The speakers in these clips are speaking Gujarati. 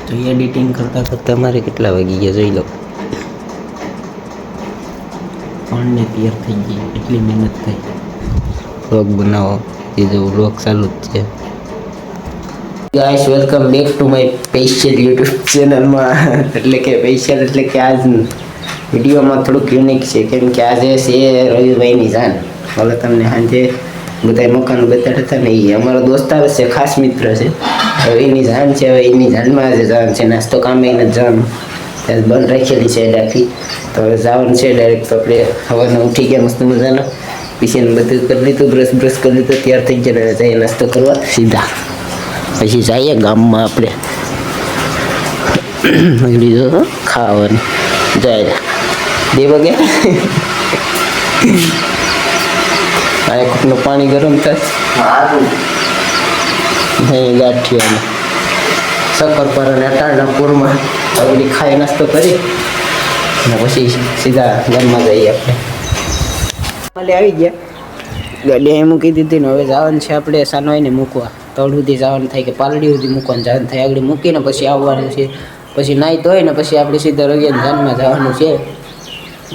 તો એડિટિંગ કરતાં કરતાં મારે કેટલા વાગી ગયા જોઈ લો. 3 ને 13 થઈ ગઈ. એટલી મહેનત થઈ વ્લોગ બનાવો. એ જો વ્લોગ ચાલુ જ છે. Guys welcome back to my special YouTube ચેનલમાં. એટલે કે સ્પેશિયલ એટલે કે આજ વિડીયોમાં થોડુંક યુનિક છે, કેમ કે આજે છે રવિભાઈની જાન. હવે તમને સાંજે બધા મકાન બતાડતા હતા ને, એ અમારો દોસ્તાર છે, ખાસ મિત્ર છે. હવે એની જાન છે, હવે એની જાનમાં આજે જવાનું છે. નાસ્તો કામે એને જવાનું ત્યાં બંધ રાખેલી છે રાખી, તો હવે જવાનું છે ડાયરેક્ટ. તો આપણે સવારના ઉઠી ગયા મસ્ત મજાના, પછી બધું કરી લીધું, બ્રશ કરી લીધું, તૈયાર થઈ ગયા, જઈએ નાસ્તો કરવા સીધા. પછી જઈએ ગામમાં આપણે લીધો ખાવાનું જાય 2 વાગે. આ કપનું પાણી ગરમ થાય, ગાંઠિયા શક્કરપારા અને અટાણા પૂરમાં બધી ખાઈ નાસ્તો કરી અને પછી સીધા ઘરમાં જઈએ. આપણે આવી ગયા, ગાડી અહીં મૂકી દીધી ને હવે જવાનું છે આપણે સાનવાઈને મૂકવા. તળ સુધી જવાનું થાય કે પાલડી સુધી મૂકવાનું જવાનું થાય. આગળ મૂકીને પછી આવવાનું છે, પછી નાહી ધોઈ ને પછી આપણે સીધા રવિયાની જાનમાં જવાનું છે.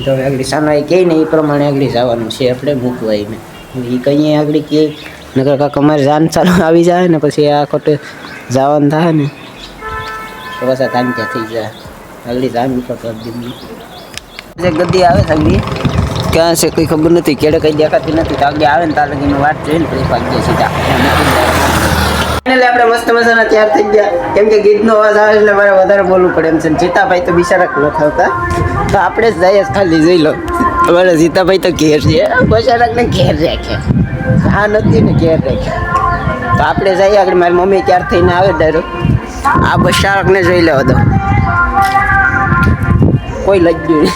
તો હવે આગળ સાનવાઈ કહે ને એ પ્રમાણે આગળ જવાનું છે આપણે મૂકવા. એને એ કહીએ આગળ કે નકર કાંક અમારે જાન ચાલુ આવી જાય ને પછી આ ખોટે જવાનું થાય ને તો પાછા તાંક્યા થઈ જાય. આગળ જાન ઉપર કરી દીધી ગદ્દી આવે આગળ ક્યાં છે કંઈ ખબર નથી, કેડે કંઈ દેખાતી નથી. તો આગળ આવે ને ત્યાં લગીને વાટ જોઈને પછી ભાગીએ સીધા. ફાઇનલી આપણે મસ્ત મજાના તૈયાર થઈ ગયા, કેમ કે ગીતનો અવાજ આવે એટલે મારે વધારે બોલવું પડે એમ છે. જીતાભાઈ તો બિચારા લખાવતા, તો આપણે જ જઈએ ખાલી જોઈ લો. અમારે જીતાભાઈ તો ઘેર છે, બિચારાને ઘેર રાખ્યા, હા નથી ને ઘેર રાખ્યા. તો આપણે જઈએ આગળ. મારી મમ્મી ક્યાર થઈને આવે ડાયરેક્ટ આ બશારકને જોઈ લેવા દો, કોઈ લઈ ગયું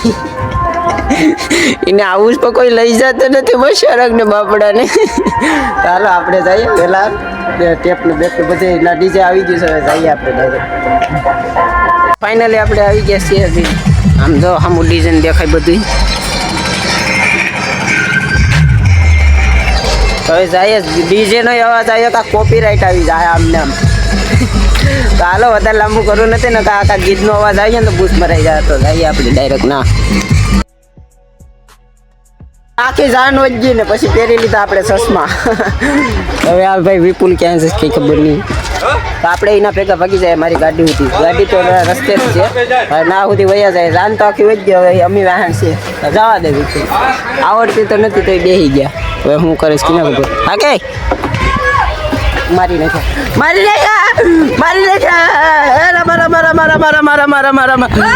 એને આવું જ પણ કોઈ લઈ જતો નથી બશારકને બાપડાને. ચાલો આપણે જઈએ પહેલાં ટેપને બેપને બધે ડીજે આવી ગયું છે, હવે જઈએ આપણે ડાયરેક્ટ. ફાઇનલી આપણે આવી ગયા છીએ. હજી આમ જો આમ ડિઝાઇન દેખાય બધું. હવે જઈએ, ડીજેનો અવાજ આવ્યો કાં કોપીરાઇટ આવી જાય આમને આમ. તો હાલો વધારે લાંબુ કરવું નથી ને, કાં ગીતનો અવાજ આવી જાય ને તો બૂસ મરાઈ જાય. તો જઈએ આપણે ડાયરેક્ટ. ના આખી જાન વધી ગઈ ને પછી પહેરી લીધા આપણે ચશ્મા. હવે આ ભાઈ વિપુલ ક્યાં છે કંઈ ખબર નહીં. તો આપણે એના ભેગા ભાગી જાય. મારી ગાડી હતી, ગાડી તો રસ્તે જ છે, ના સુધી વયા જાય. જાન તો આખી વધી ગઈ. હવે અમી વાહન છે, જવા દે વિપુલ. આવડતી તો નથી તો બેસી ગયા. હવે હું કરીશ કે ના ખબર. હા કે મારી નાખ્યા, મારી નાખ્યા, મારી નાખ્યા. મારા મારા મારા મારા મારા મારા મારા મારા.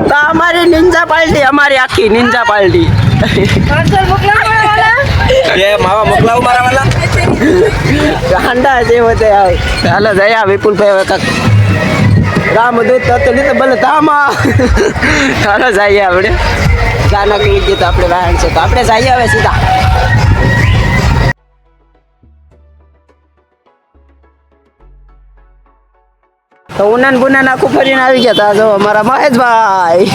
તો અમારી નિંજા પાર્ટી, અમારી આખી નિંજા પાર્ટી. માવા મોકલાવું મારા વાલા ગાંડા છે બધે. હાલો જયા વિપુલભાઈ હવે કાંક રામદૂત તો નહીં તો ભલે ધામા. હાલો જઈએ આપણે. ગાના કરી દઈએ તો આપણે વાહન છે, તો આપણે જઈએ હવે સીધા. તો ઉનાન બુનાન આખું ફરીને આવી ગયા હતા. જો અમારા મહેશભાઈ,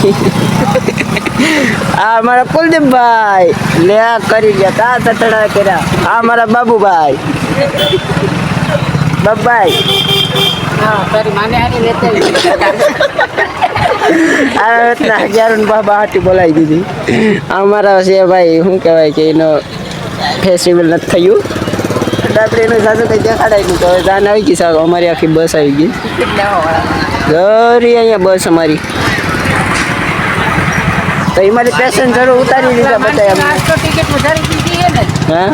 આ અમારા કુલદીપભાઈ લે કરી ગયા તા ચટડા કર્યા. આ અમારા બાબુભાઈ, બાબાઈ બાબા હાટી બોલાવી દીધી. અમારા છે ભાઈ, શું કહેવાય કે એનો ફેસ્ટિવલ નથી થયું. આપણે એનું સાસુ કંઈ દેખાડાય નહીં. તો હવે જાન આવી ગઈ સાહેબ, અમારી આખી બસ આવી ગઈ. ઘરી અહીંયા બસ અમારી. તો એ મારી પેસેન્જરો ઉતારી દીધા બધા. હા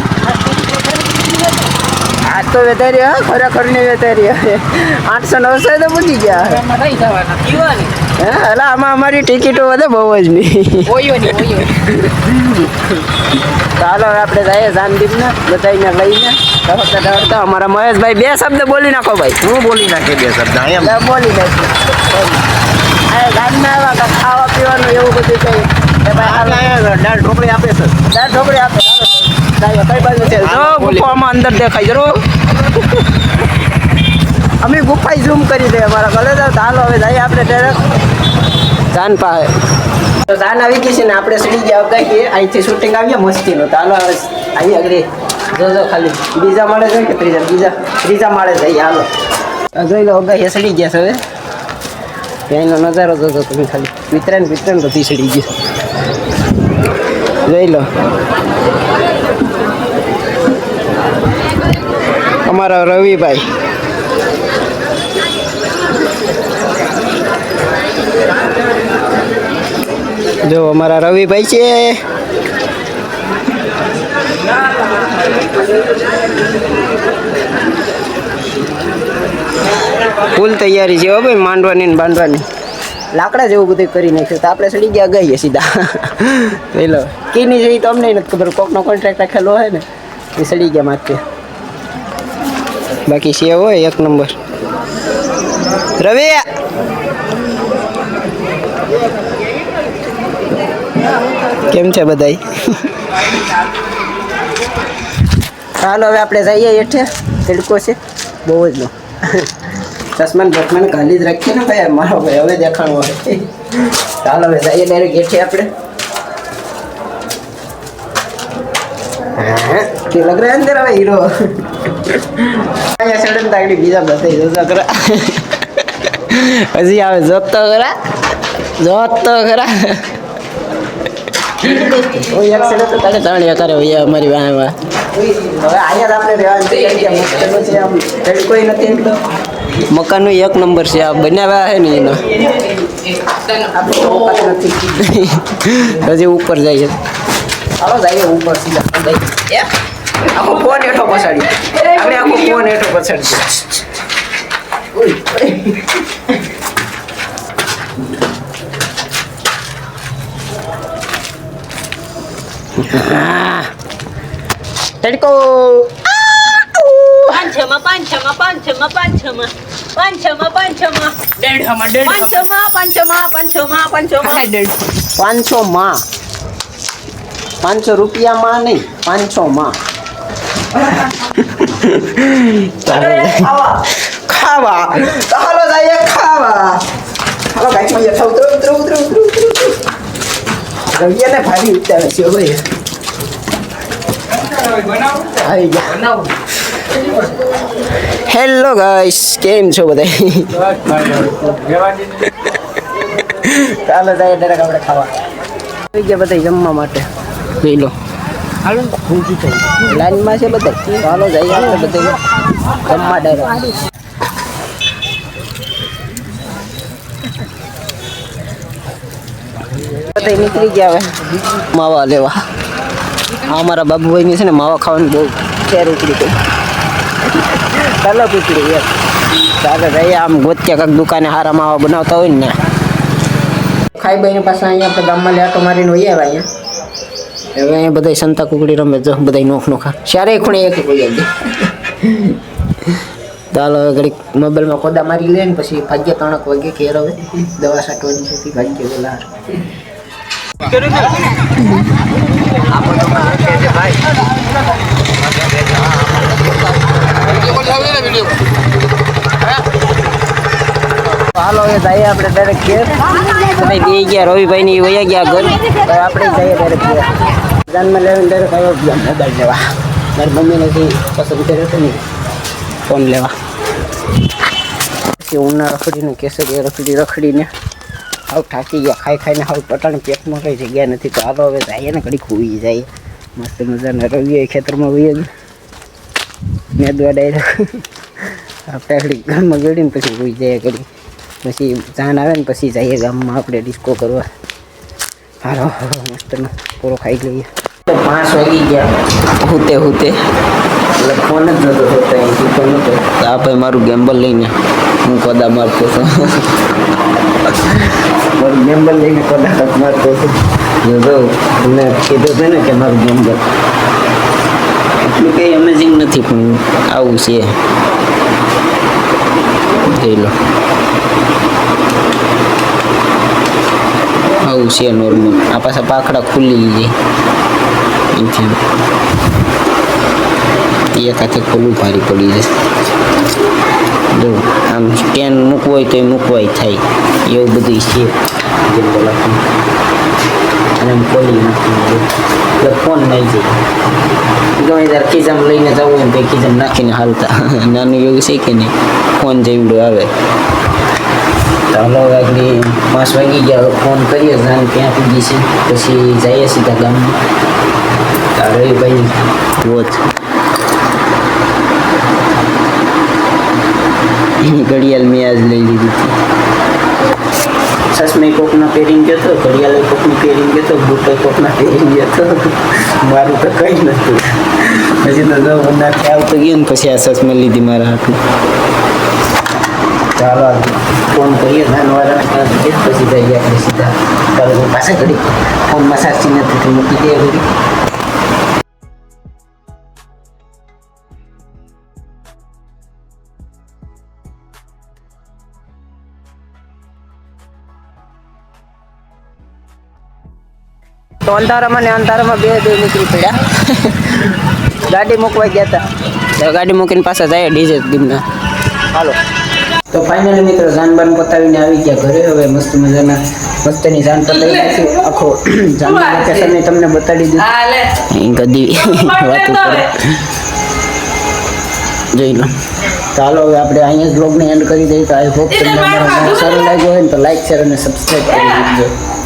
આ તો વધારી, હા ખરેખર ને વધારી. 800-900 તો પૂછી ગયા. હા આમાં અમારી ટિકિટો વધે બહુ જ નહીં. ચાલો આપણે જઈએ જાનદીપને બધાને લઈને. દોડતા અમારા મહેશભાઈ 2 શબ્દ બોલી નાખો ભાઈ. હું બોલી નાખે 2 શબ્દ અહીંયા બોલી નાખી. ગામના આવ્યા ખાવા પીવાનું એવું બધું કંઈ દાળ ઢોકળી આપે છે. દાળ ઢોકળી આપે. કઈ બાજુ છે? જો ગુફામાં અંદર દેખાય જરૂર. અમે ગુફાઈ ઝૂમ કરી દઈએ અમારા કોલેજ. હાલો હવે જઈએ આપણે ડાયરેક્ટ જાન પાસે. તો જાન આવી ગઈ છે ને, આપણે સીડી ગયા અગાઈએ. અહીંથી શૂટિંગ આવ્યા મસ્તીનું. તો હાલો હવે આવી આગળ જો ખાલી બીજા માળે જાય કે ત્રીજા માળે જઈએ. હાલો જોઈ લો ગાય સડી ગયા છે હવે ત્યાંનો નજારો જોજો તમે ખાલી વિતરણ બધી સડી ગયું જોઈ લો અમારા રવિભાઈ જો અમારા રવિભાઈ છે ફૂલ તૈયારી છે હો ભાઈ માંડવાની ને બાંધવાની લાકડા જેવું બધું કરી નાખ્યું તો આપણે સડી ગયા ગઈએ સીધા પેલો કીની જઈ તો અમને નથી ખબર કોકનો કોન્ટ્રાક્ટ રાખેલો હોય ને એ સડી ગયા માથે બાકી છે હોય એક નંબર રવિ કેમ છે બધાય ચાલો હવે આપણે જઈએ હેઠે તડકો છે બહુ જ નો ચશ્માન ખાલી જ રાખીએ ને ભાઈ મારો ભાઈ હવે દેખાણો હોય ચાલો હવે જઈએ ડાયરેક્ટ હેઠે આપણે કે લગ રહ્યા અંદર હવે હીરો અહીંયા સડન તાગડી બીજા બતાવી દો કરા હજી આવે જોતો ખરા ઓય એક સડે તો તારે તાણ્યા કરે ઓય અમારી વાહ હવે અહીંયા આપણે રહેવાનું છે આમ કોઈ નથી એટલો મકાનનું એક નંબર છે આ બનાવ્યા છે ને એનો હજી ઉપર જઈએ ચાલો જઈએ ઉપર સીધા આખો ફોન હેઠો પછાડી આપણે આખો ફોન હેઠો પછાડી તડકો પાંચસો રૂપિયામાં નહીં 500 માં ખાવા ચાલો જઈએ ખાવા હાલો ગાઈમાં યથા ઉતરો રવિયાને ભારી ઉતારે છે ભાઈ આવી ગયા હેલો ગાઈસ કેમ છો બધા ચાલો જઈએ ડાયરેક્ટ આપણે ખાવા આવી ગયા બધા જમવા માટે જોઈ લો હાલો લાઈનમાં છે બધા ચાલો જઈએ આપણે બધા જમવા ડાયરેક્ટ બધા નીકળી ગયા હવે માવા લેવા અમારા બાબુભાઈની છે ને માવા ખાવાની બહુ ખેર ઉતરી ગઈ ચાલો પીકડી યાર ચાલો જઈએ આમ ગોત્યા કાંક દુકાને હારા માવા બનાવતા હોય ને ખાઈ બાઈને પાસે અહીંયા આપણે ગામમાં લેટો મારીને વહી આવ્યા અહીંયા હવે અહીંયા બધા સંતા કુકડી રમે જો બધા નોખા ચારે ખૂણે એક કોઈ દે ચાલો ઘડીક મોબાઈલમાં કોદા મારી લે ને પછી ભાગ્ય 3 વાગે ઘેર હવે દવા છાંટવાની છે ભાગ્ય વેલા હાલો એ જઈએ આપણે ડાયરેક્ટ ઘેર બધા બે ગયા રવિભાઈ ની વયા ગયા ઘર આપણે જઈએ ડાયરેક્ટ ઘેર જાનમાં લેવીને ડાયરેક્ટ આવ્યો મોબાઈલ લેવા મારી મમ્મીને પસંદ કર્યો હતો ને ફોન લેવા પછી ઉના રખડીને કેસરી રખડીને હાવ થાકી ગયા ખાઈને હાવ પટાણ પેટમાં કઈ જગ્યા નથી તો હાલો હવે જઈએ ને ઘડી ખુઈ જાય મસ્ત મજાના રવિએ ખેતરમાં વહીએ મેદવા ડાયરેક્ટ આપણે ઘડી ગામમાં ગળીને પછી હોઈ જાય ઘડી પછી જાન આવે ને પછી જઈએ ગામમાં આપણે ડિસ્કો કરવા હારો મસ્તનો પૂરો ખાઈ લઈએ 5 વાગી ગયા હુતે એટલે ફોન જ નતો થતો અહીંથી ફોન નતો આ ભાઈ મારું ગેમ્બલ લઈને હું કોદા મારતો હતો મારું ગેમ્બલ લઈને કોદા મારતો હતો જો મને કીધું છે ને કે મારું ગેમ્બલ એટલું કંઈ અમેઝિંગ નથી પણ આવું છે જોઈ લો આવું છે નોર્મલ આ પાછા પાખડા ખુલ્લી જાય એક હાથે ખોલું ભારી પડી જાય જો આમ સ્ટેન્ડ મૂકવું હોય તો એ મૂકવાય થાય એવું બધું છે અને એમ ખોલી નાખીને એટલે ફોન નહીં જાય ગમે ત્યારે ખીજામ લઈને જવું હોય ને તો ખીજામ નાખીને હાલતા નાનું એવું છે કે નહીં ફોન જેવડું આવે તો હલો આગળ 5 વાગી ગયા હવે ફોન કરીએ જાણ ક્યાં પૂગી છે પછી જઈએ સીધા ગામમાં રવિભાઈ વોચ ઘડિયાળ મેં આજ લઈ લીધી હતી સસમે કોકના પહેરીને ગયો હતો ઘડિયાળ કોકની પહેરીને ગયો હતો બૂટો કોકના પહેરીને ગયો હતો મારું તો કંઈ નહોતું પછી તો નાખી આવતો ગયો ને પછી આ સસમે લીધી મારા હાથમાં ચાલો ફોન કરીએ ધાનવાળા પછી જઈએ આપણે સીધા ચાલો પાસે ઘડી ફોનમાં સાચી નથી મૂકી દે ઘડી તો અંધારામાં ને અંધારામાં બે નીકળી પડ્યા ગાડી મૂકવા ગયા હતા ગાડી મૂકીને પાછા જાય ડીજે દીમના હાલો તો ફાઇનલી મિત્રો જાનબાન પતાવીને આવી ગયા ઘરે હવે મસ્ત મજાના મસ્તની જાન પતાવી નાખી આખો જાનના વેકેશનને તમને બતાડી દીધું ગદી વાતો કરે જોઈ લો ચાલો હવે આપણે અહીંયા જ બ્લોગને એન્ડ કરી દઈએ તો આઈ હોપ તમને અમારો સારો લાગ્યો હોય ને તો લાઈક શેર અને સબસ્ક્રાઈબ કરી દીજો